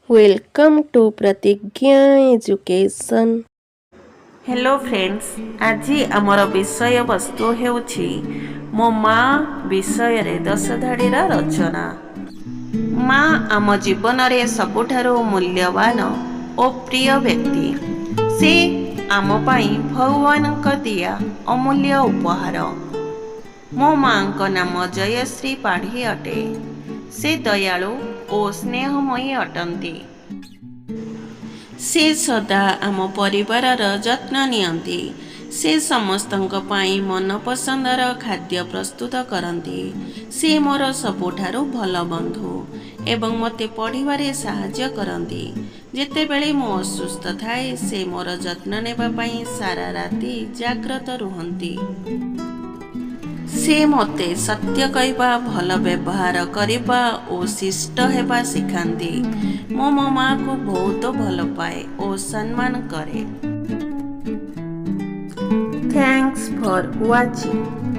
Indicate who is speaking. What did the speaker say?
Speaker 1: Welcome to Pratigya Education.
Speaker 2: Hello friends, आज आमर विषय वस्तु हेउछि मो माँ विषय रे 10 धाड़ीर रचना। माँ आम जीवन रे सबुठारु मूल्यवान ओ प्रिय व्यक्ति। से आम पाई भगवान दिया अमूल्य उपहार। मो माँ नाम जयश्री पाढ़ी अटे। से दयालु ओ स्नेहमयी अटंती। से सदा आम परिवारर जत्न नियंती। से समस्तंक पाई मन पसंदर खाद्य प्रस्तुत करती। से मोर सबुठारु भल बंधु एवं मते पढ़िबारे साहाय्य करती। जेतेबेले मो असुस्थ थाए से मोर जत्न नेबा पाई सारा राति जाग्रत रुहंती। से मते सत्य कहवा भल व्यवहार करवा और शिष्ट हेबा शिखाती। मो माँ को बहुत भल पाए और सम्मान करे। Thanks for watching.